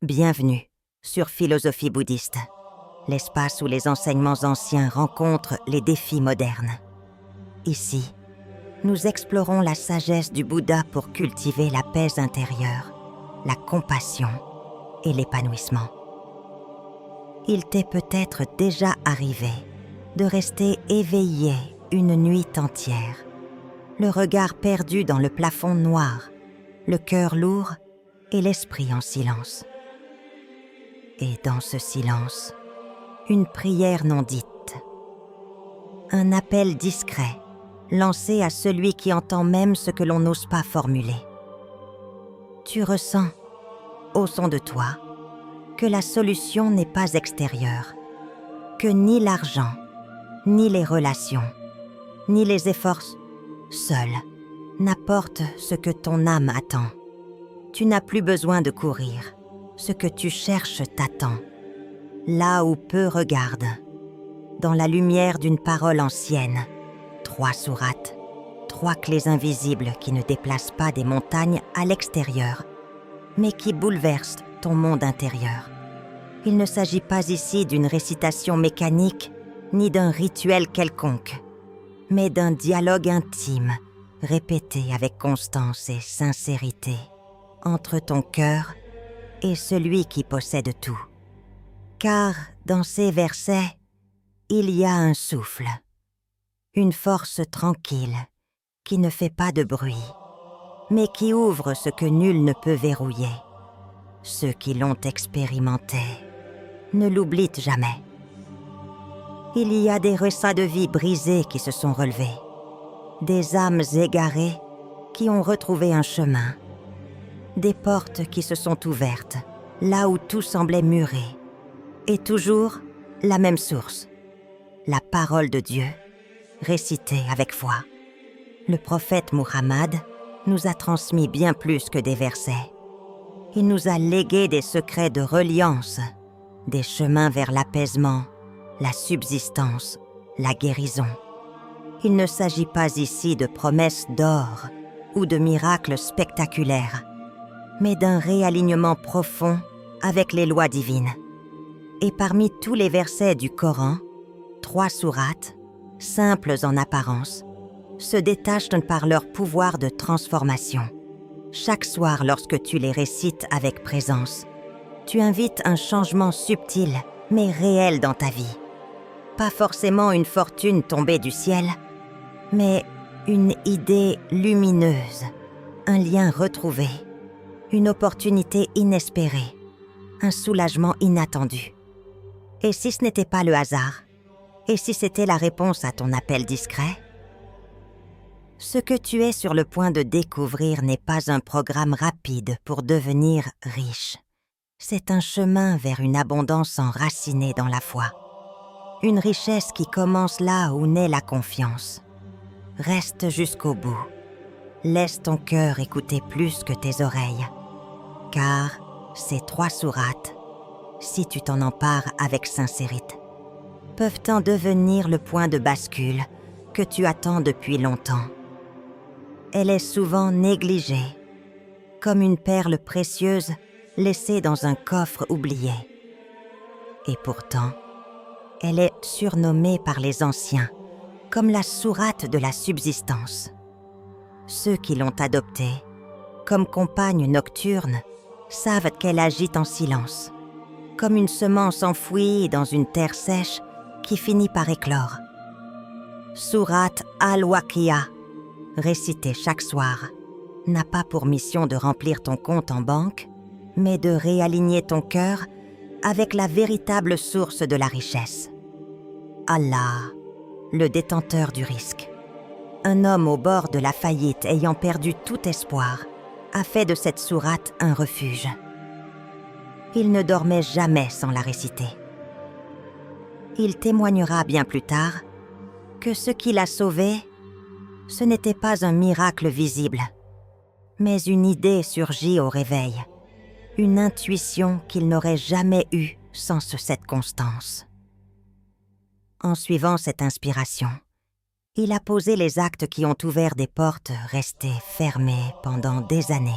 Bienvenue sur Philosophie bouddhiste, l'espace où les enseignements anciens rencontrent les défis modernes. Ici, nous explorons la sagesse du Bouddha pour cultiver la paix intérieure, la compassion et l'épanouissement. Il t'est peut-être déjà arrivé de rester éveillé une nuit entière, le regard perdu dans le plafond noir, le cœur lourd et l'esprit en silence. Et dans ce silence, une prière non dite. Un appel discret, lancé à celui qui entend même ce que l'on n'ose pas formuler. Tu ressens, au son de toi, que la solution n'est pas extérieure, que ni l'argent, ni les relations, ni les efforts seuls n'apportent ce que ton âme attend. Tu n'as plus besoin de courir. Ce que tu cherches t'attend, là où peu regardent, dans la lumière d'une parole ancienne, 3 sourates, 3 clés invisibles qui ne déplacent pas des montagnes à l'extérieur, mais qui bouleversent ton monde intérieur. Il ne s'agit pas ici d'une récitation mécanique, ni d'un rituel quelconque, mais d'un dialogue intime, répété avec constance et sincérité, entre ton cœur et celui qui possède tout. Car dans ces versets, il y a un souffle, une force tranquille qui ne fait pas de bruit, mais qui ouvre ce que nul ne peut verrouiller. Ceux qui l'ont expérimenté ne l'oublient jamais. Il y a des ressats de vie brisés qui se sont relevés, des âmes égarées qui ont retrouvé un chemin, des portes qui se sont ouvertes, là où tout semblait muré. Et toujours la même source, la parole de Dieu, récitée avec foi. Le prophète Muhammad nous a transmis bien plus que des versets. Il nous a légué des secrets de reliance, des chemins vers l'apaisement, la subsistance, la guérison. Il ne s'agit pas ici de promesses d'or ou de miracles spectaculaires, mais d'un réalignement profond avec les lois divines. Et parmi tous les versets du Coran, 3 sourates, simples en apparence, se détachent par leur pouvoir de transformation. Chaque soir, lorsque tu les récites avec présence, tu invites un changement subtil, mais réel dans ta vie. Pas forcément une fortune tombée du ciel, mais une idée lumineuse, un lien retrouvé, une opportunité inespérée, un soulagement inattendu. Et si ce n'était pas le hasard? Et si c'était la réponse à ton appel discret? Ce que tu es sur le point de découvrir n'est pas un programme rapide pour devenir riche. C'est un chemin vers une abondance enracinée dans la foi. Une richesse qui commence là où naît la confiance. Reste jusqu'au bout. Laisse ton cœur écouter plus que tes oreilles. Car ces 3 sourates, si tu t'en empares avec sincérité, peuvent en devenir le point de bascule que tu attends depuis longtemps. Elle est souvent négligée, comme une perle précieuse laissée dans un coffre oublié. Et pourtant, elle est surnommée par les anciens comme la sourate de la subsistance. Ceux qui l'ont adoptée comme compagne nocturne savent qu'elle agit en silence, comme une semence enfouie dans une terre sèche qui finit par éclore. Sourate al-Waqi'a, récitée chaque soir, n'a pas pour mission de remplir ton compte en banque, mais de réaligner ton cœur avec la véritable source de la richesse. Allah, le détenteur du risque. Un homme au bord de la faillite ayant perdu tout espoir, a fait de cette sourate un refuge. Il ne dormait jamais sans la réciter. Il témoignera bien plus tard que ce qui l'a sauvé, ce n'était pas un miracle visible, mais une idée surgie au réveil, une intuition qu'il n'aurait jamais eue sans cette constance. En suivant cette inspiration, il a posé les actes qui ont ouvert des portes restées fermées pendant des années.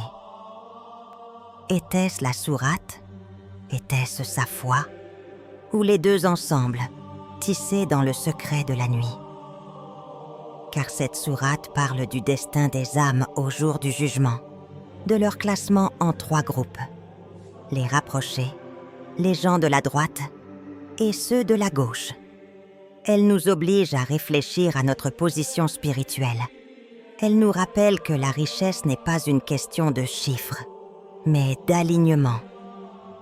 Était-ce la sourate Était-ce sa foi? Ou les deux ensemble, tissés dans le secret de la nuit? Car cette sourate parle du destin des âmes au jour du jugement, de leur classement en 3 groupes: les rapprochés, les gens de la droite et ceux de la gauche. Elle nous oblige à réfléchir à notre position spirituelle. Elle nous rappelle que la richesse n'est pas une question de chiffres, mais d'alignement.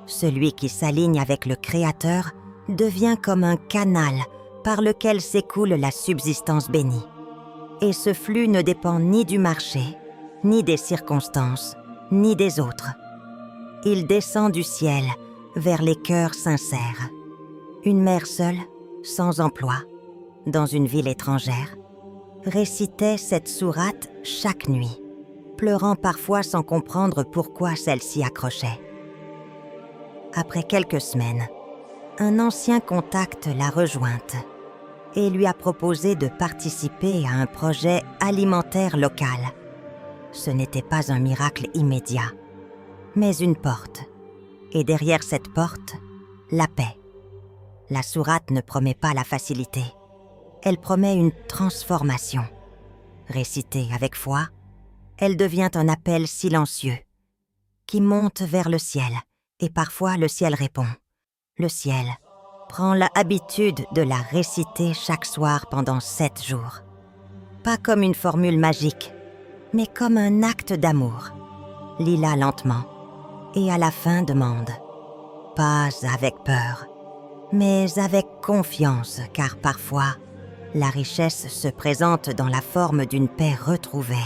Celui qui s'aligne avec le Créateur devient comme un canal par lequel s'écoule la subsistance bénie. Et ce flux ne dépend ni du marché, ni des circonstances, ni des autres. Il descend du ciel vers les cœurs sincères. Une mère seule, sans emploi, dans une ville étrangère, récitait cette sourate chaque nuit, pleurant parfois sans comprendre pourquoi celle-ci accrochait. Après quelques semaines, un ancien contact l'a rejointe et lui a proposé de participer à un projet alimentaire local. Ce n'était pas un miracle immédiat, mais une porte. Et derrière cette porte, la paix. La sourate ne promet pas la facilité. Elle promet une transformation. Récitée avec foi, elle devient un appel silencieux qui monte vers le ciel, et parfois le ciel répond. Le ciel prend l'habitude de la réciter chaque soir pendant 7 jours. Pas comme une formule magique, mais comme un acte d'amour. Lis-la lentement, et à la fin demande. Pas avec peur, mais avec confiance, car parfois, la richesse se présente dans la forme d'une paix retrouvée,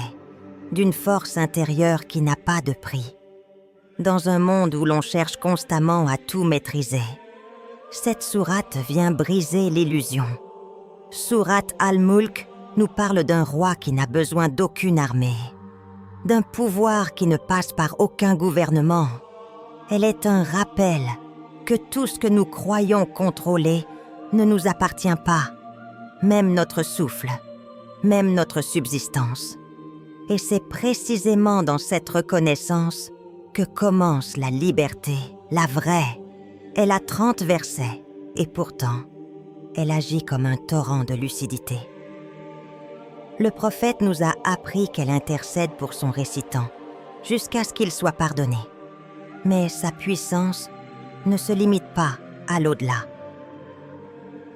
d'une force intérieure qui n'a pas de prix. Dans un monde où l'on cherche constamment à tout maîtriser, cette sourate vient briser l'illusion. Sourate Al-Mulk nous parle d'un roi qui n'a besoin d'aucune armée, d'un pouvoir qui ne passe par aucun gouvernement. Elle est un rappel que tout ce que nous croyons contrôler ne nous appartient pas, même notre souffle, même notre subsistance. Et c'est précisément dans cette reconnaissance que commence la liberté, la vraie. Elle a 30 versets, et pourtant, elle agit comme un torrent de lucidité. Le prophète nous a appris qu'elle intercède pour son récitant, jusqu'à ce qu'il soit pardonné. Mais sa puissance ne se limite pas à l'au-delà.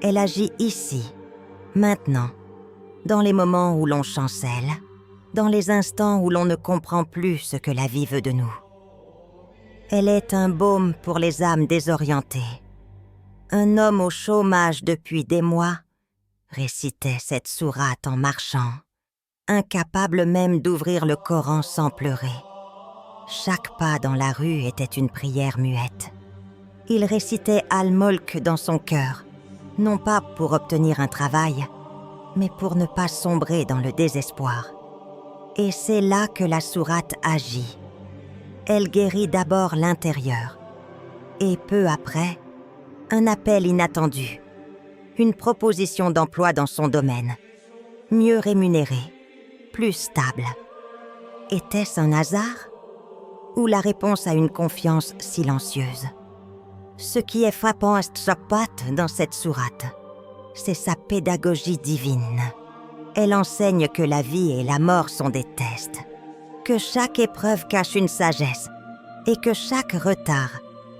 Elle agit ici, maintenant, dans les moments où l'on chancelle, dans les instants où l'on ne comprend plus ce que la vie veut de nous. Elle est un baume pour les âmes désorientées. Un homme au chômage depuis des mois récitait cette sourate en marchant, incapable même d'ouvrir le Coran sans pleurer. Chaque pas dans la rue était une prière muette. Il récitait Al-Mulk dans son cœur, non pas pour obtenir un travail, mais pour ne pas sombrer dans le désespoir. Et c'est là que la sourate agit. Elle guérit d'abord l'intérieur, et peu après, un appel inattendu, une proposition d'emploi dans son domaine, mieux rémunéré, plus stable. Était-ce un hasard? Ou la réponse à une confiance silencieuse? Ce qui est frappant à Shokpat dans cette sourate, c'est sa pédagogie divine. Elle enseigne que la vie et la mort sont des tests, que chaque épreuve cache une sagesse et que chaque retard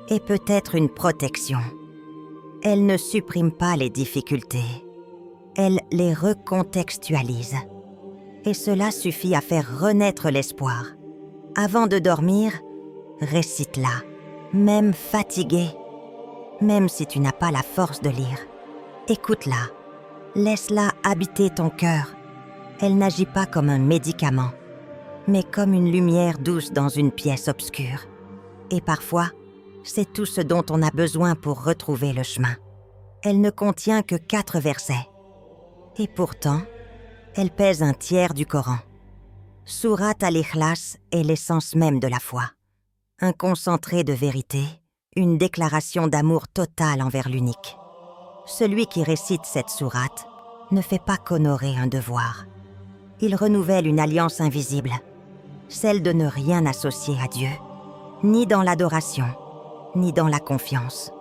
est peut-être une protection. Elle ne supprime pas les difficultés, elle les recontextualise. Et cela suffit à faire renaître l'espoir. Avant de dormir, récite-la, même fatigué, même si tu n'as pas la force de lire. Écoute-la, laisse-la habiter ton cœur. Elle n'agit pas comme un médicament, mais comme une lumière douce dans une pièce obscure. Et parfois, c'est tout ce dont on a besoin pour retrouver le chemin. Elle ne contient que 4 versets. Et pourtant, elle pèse un tiers du Coran. Sourate Al-Ikhlas est l'essence même de la foi. Un concentré de vérité, une déclaration d'amour total envers l'unique. Celui qui récite cette sourate ne fait pas qu'honorer un devoir. Il renouvelle une alliance invisible, celle de ne rien associer à Dieu, ni dans l'adoration, ni dans la confiance.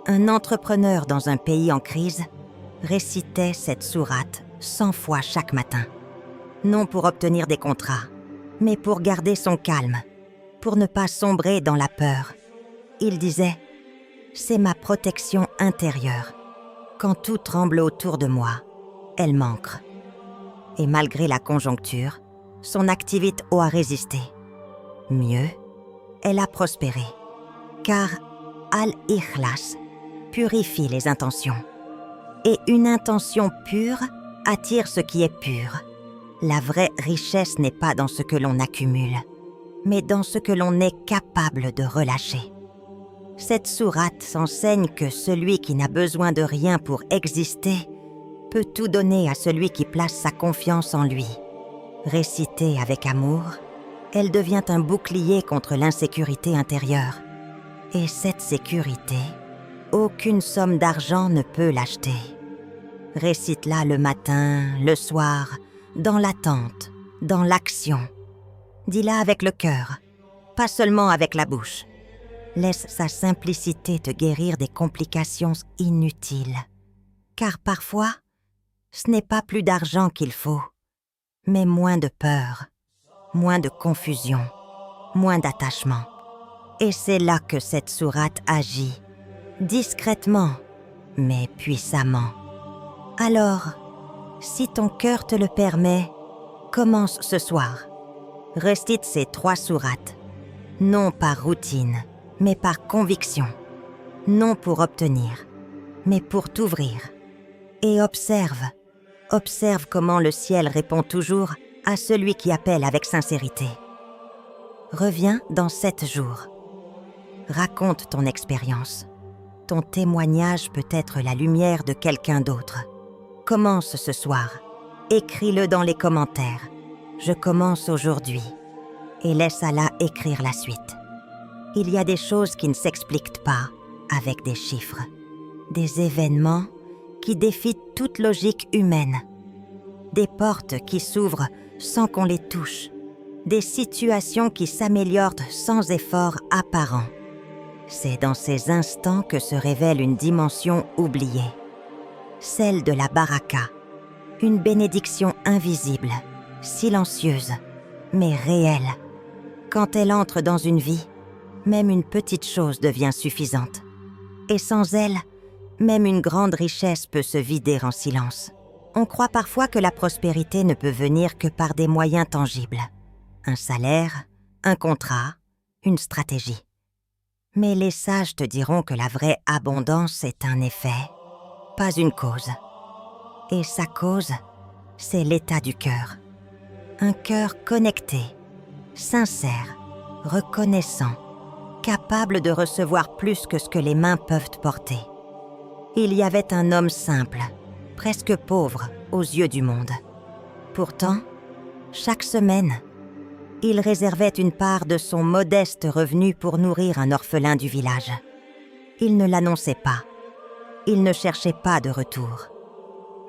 Un entrepreneur dans un pays en crise récitait cette sourate 100 fois chaque matin. Non pour obtenir des contrats, mais pour garder son calme, pour ne pas sombrer dans la peur. Il disait « C'est ma protection intérieure. Quand tout tremble autour de moi, elle m'ancre. » Et malgré la conjoncture, son activité a résisté. Mieux, elle a prospéré. Car Al-Ikhlas purifie les intentions. Et une intention pure attire ce qui est pur. La vraie richesse n'est pas dans ce que l'on accumule, mais dans ce que l'on est capable de relâcher. Cette sourate s'enseigne que celui qui n'a besoin de rien pour exister peut tout donner à celui qui place sa confiance en lui. Récitée avec amour, elle devient un bouclier contre l'insécurité intérieure. Et cette sécurité, aucune somme d'argent ne peut l'acheter. Récite-la le matin, le soir, dans l'attente, dans l'action. Dis-la avec le cœur, pas seulement avec la bouche. Laisse sa simplicité te guérir des complications inutiles. Car parfois, ce n'est pas plus d'argent qu'il faut, mais moins de peur, moins de confusion, moins d'attachement. Et c'est là que cette sourate agit, discrètement, mais puissamment. Alors, si ton cœur te le permet, commence ce soir. Récite ces 3 sourates, non par routine, mais par conviction. Non pour obtenir, mais pour t'ouvrir. Et observe comment le ciel répond toujours à celui qui appelle avec sincérité. Reviens dans 7 jours. Raconte ton expérience. Ton témoignage peut être la lumière de quelqu'un d'autre. Commence ce soir. Écris-le dans les commentaires. Je commence aujourd'hui. Et laisse Allah écrire la suite. Il y a des choses qui ne s'expliquent pas avec des chiffres. Des événements qui défient toute logique humaine. Des portes qui s'ouvrent sans qu'on les touche. Des situations qui s'améliorent sans effort apparent. C'est dans ces instants que se révèle une dimension oubliée. Celle de la baraka. Une bénédiction invisible, silencieuse, mais réelle. Quand elle entre dans une vie, même une petite chose devient suffisante. Et sans elle, même une grande richesse peut se vider en silence. On croit parfois que la prospérité ne peut venir que par des moyens tangibles. Un salaire, un contrat, une stratégie. Mais les sages te diront que la vraie abondance est un effet, pas une cause. Et sa cause, c'est l'état du cœur. Un cœur connecté, sincère, reconnaissant, capable de recevoir plus que ce que les mains peuvent porter. Il y avait un homme simple, presque pauvre aux yeux du monde. Pourtant, chaque semaine, il réservait une part de son modeste revenu pour nourrir un orphelin du village. Il ne l'annonçait pas. Il ne cherchait pas de retour.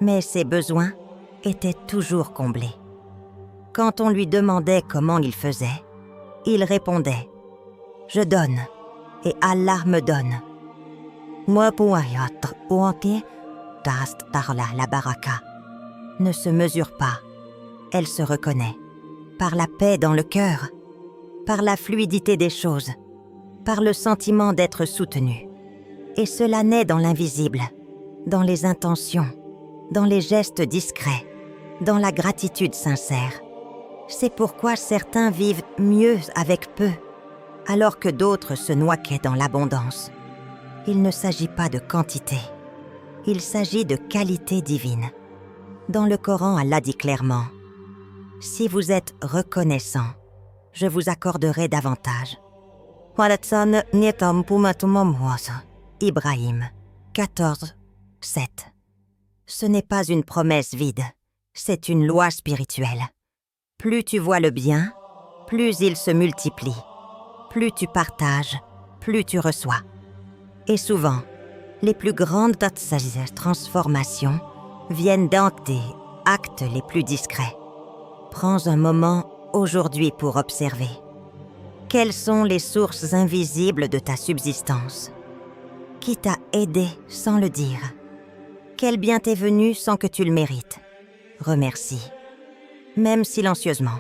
Mais ses besoins étaient toujours comblés. Quand on lui demandait comment il faisait, il répondait « Je donne, et Allah me donne. » La baraka ne se mesure pas, elle se reconnaît. Par la paix dans le cœur, par la fluidité des choses, par le sentiment d'être soutenu. Et cela naît dans l'invisible, dans les intentions, dans les gestes discrets, dans la gratitude sincère. C'est pourquoi certains vivent mieux avec peu, alors que d'autres se noquaient dans l'abondance. Il ne s'agit pas de quantité, il s'agit de qualité divine. Dans le Coran, Allah dit clairement « Si vous êtes reconnaissant, je vous accorderai davantage. » Ibrahim 14, 7. Ce n'est pas une promesse vide, c'est une loi spirituelle. Plus tu vois le bien, plus il se multiplie. Plus tu partages, plus tu reçois. Et souvent, les plus grandes transformations viennent des actes les plus discrets. Prends un moment aujourd'hui pour observer. Quelles sont les sources invisibles de ta subsistance? Qui t'a aidé sans le dire? Quel bien t'est venu sans que tu le mérites? Remercie, même silencieusement.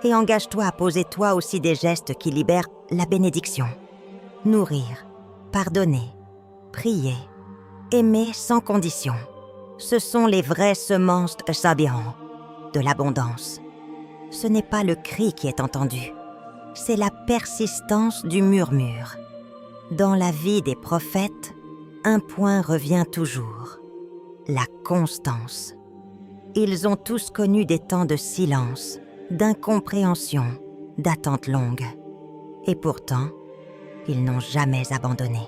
Et engage-toi à poser toi aussi des gestes qui libèrent la bénédiction. Nourrir, pardonner, prier, aimer sans condition. Ce sont les vraies semences de Sabihan, de l'abondance. Ce n'est pas le cri qui est entendu, c'est la persistance du murmure. Dans la vie des prophètes, un point revient toujours, la constance. Ils ont tous connu des temps de silence, d'incompréhension, d'attente longue. Et pourtant, ils n'ont jamais abandonné.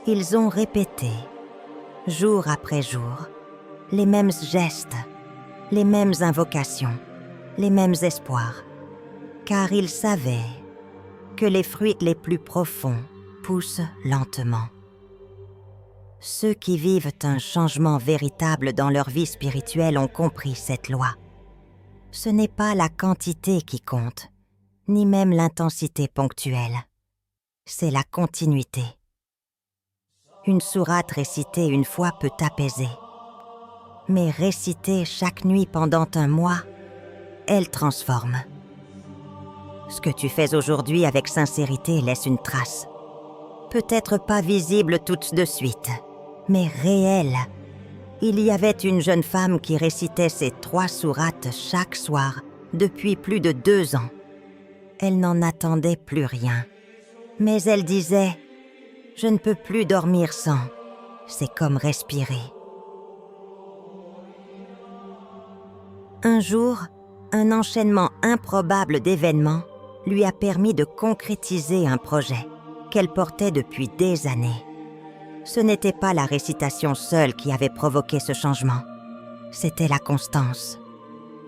Ils ont répété, jour après jour, les mêmes gestes, les mêmes invocations, les mêmes espoirs, car ils savaient que les fruits les plus profonds poussent lentement. Ceux qui vivent un changement véritable dans leur vie spirituelle ont compris cette loi. Ce n'est pas la quantité qui compte, ni même l'intensité ponctuelle. C'est la continuité. Une sourate récitée une fois peut apaiser. Mais récitée chaque nuit pendant un mois, elle transforme. Ce que tu fais aujourd'hui avec sincérité laisse une trace. Peut-être pas visible toute de suite, mais réelle. Il y avait une jeune femme qui récitait ces 3 sourates chaque soir depuis plus de 2 ans. Elle n'en attendait plus rien. Mais elle disait « Je ne peux plus dormir sans. C'est comme respirer. » Un jour, un enchaînement improbable d'événements lui a permis de concrétiser un projet qu'elle portait depuis des années. Ce n'était pas la récitation seule qui avait provoqué ce changement. C'était la constance,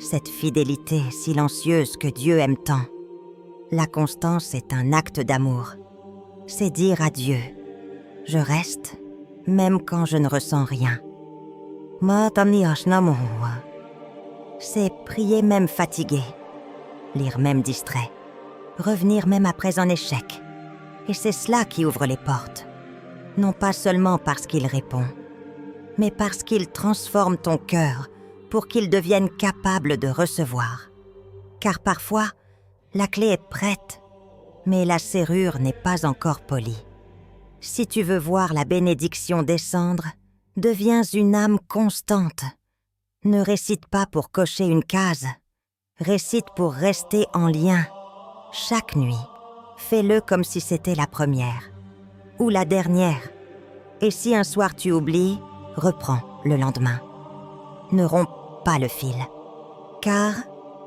cette fidélité silencieuse que Dieu aime tant. La constance est un acte d'amour. C'est dire à Dieu « Je reste, même quand je ne ressens rien. » C'est prier même fatigué, lire même distrait, revenir même après un échec. Et c'est cela qui ouvre les portes. Non pas seulement parce qu'il répond, mais parce qu'il transforme ton cœur pour qu'il devienne capable de recevoir. Car parfois, la clé est prête, mais la serrure n'est pas encore polie. Si tu veux voir la bénédiction descendre, deviens une âme constante. Ne récite pas pour cocher une case, récite pour rester en lien. Chaque nuit, fais-le comme si c'était la première, ou la dernière. Et si un soir tu oublies, reprends le lendemain. Ne romps pas le fil, car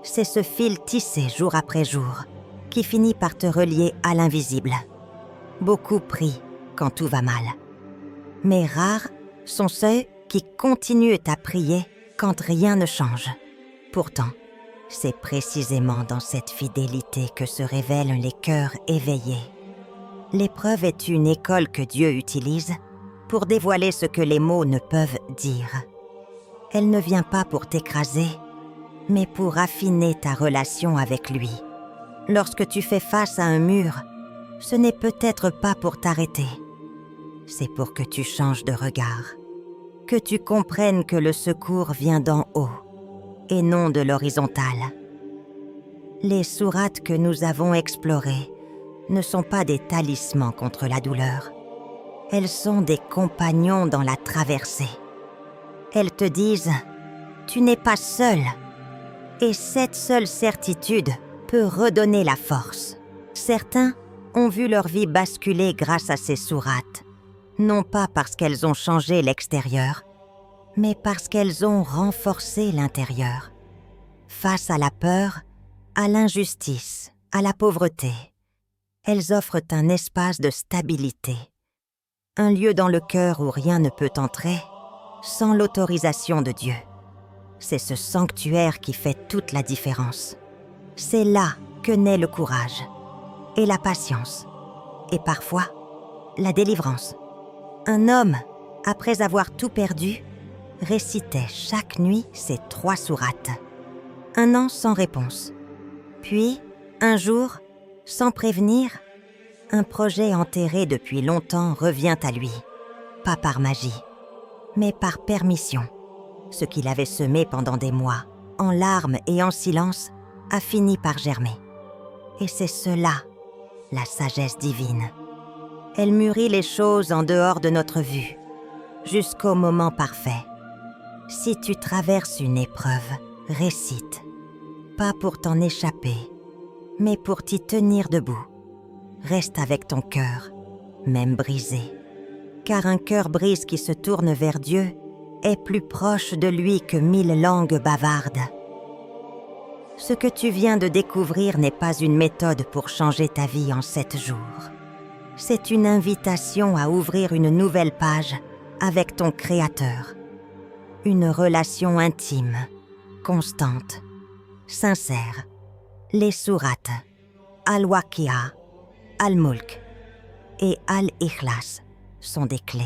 c'est ce fil tissé jour après jour qui finit par te relier à l'invisible. Beaucoup prient quand tout va mal, mais rares sont ceux qui continuent à prier quand rien ne change. Pourtant, c'est précisément dans cette fidélité que se révèlent les cœurs éveillés. L'épreuve est une école que Dieu utilise pour dévoiler ce que les mots ne peuvent dire. Elle ne vient pas pour t'écraser, mais pour affiner ta relation avec lui. Lorsque tu fais face à un mur, ce n'est peut-être pas pour t'arrêter. C'est pour que tu changes de regard, que tu comprennes que le secours vient d'en haut et non de l'horizontale. Les sourates que nous avons explorées ne sont pas des talismans contre la douleur. Elles sont des compagnons dans la traversée. Elles te disent « Tu n'es pas seul ». Et cette seule certitude peut redonner la force. Certains ont vu leur vie basculer grâce à ces sourates, non pas parce qu'elles ont changé l'extérieur, mais parce qu'elles ont renforcé l'intérieur. Face à la peur, à l'injustice, à la pauvreté, elles offrent un espace de stabilité, un lieu dans le cœur où rien ne peut entrer sans l'autorisation de Dieu. C'est ce sanctuaire qui fait toute la différence. C'est là que naît le courage et la patience, et parfois la délivrance. Un homme, après avoir tout perdu, récitait chaque nuit ces 3 sourates. 1 an sans réponse. Puis, un jour, Sans prévenir, un projet enterré depuis longtemps revient à lui, pas par magie, mais par permission. Ce qu'il avait semé pendant des mois, en larmes et en silence, a fini par germer. Et c'est cela, la sagesse divine. Elle mûrit les choses en dehors de notre vue, jusqu'au moment parfait. Si tu traverses une épreuve, récite. Pas pour t'en échapper, mais pour t'y tenir debout. Reste avec ton cœur, même brisé. Car un cœur brise qui se tourne vers Dieu est plus proche de lui que 1000 langues bavardes. Ce que tu viens de découvrir n'est pas une méthode pour changer ta vie en 7 jours. C'est une invitation à ouvrir une nouvelle page avec ton Créateur. Une relation intime, constante, sincère. Les sourates, Al-Waqi'a, Al-Mulk et Al-Ikhlas sont des clés.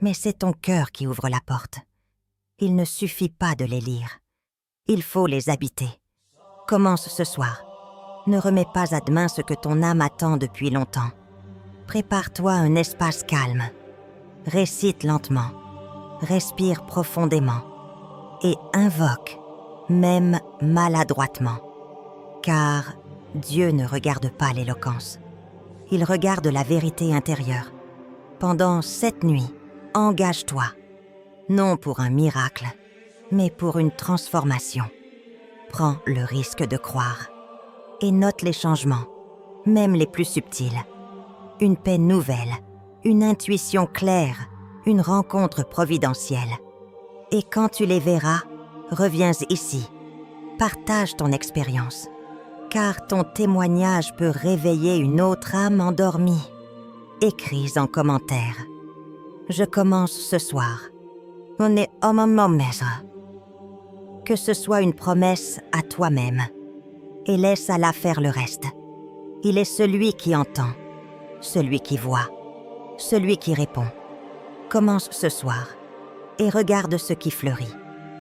Mais c'est ton cœur qui ouvre la porte. Il ne suffit pas de les lire. Il faut les habiter. Commence ce soir. Ne remets pas à demain ce que ton âme attend depuis longtemps. Prépare-toi un espace calme. Récite lentement. Respire profondément. Et invoque, même maladroitement. Car Dieu ne regarde pas l'éloquence. Il regarde la vérité intérieure. Pendant 7 nuits, engage-toi. Non pour un miracle, mais pour une transformation. Prends le risque de croire. Et note les changements, même les plus subtils. Une paix nouvelle, une intuition claire, une rencontre providentielle. Et quand tu les verras, reviens ici. Partage ton expérience. Car ton témoignage peut réveiller une autre âme endormie. Écris en commentaire. Je commence ce soir. On est que ce soit une promesse à toi-même. Et laisse Allah faire le reste. Il est celui qui entend, celui qui voit, celui qui répond. Commence ce soir et regarde ce qui fleurit.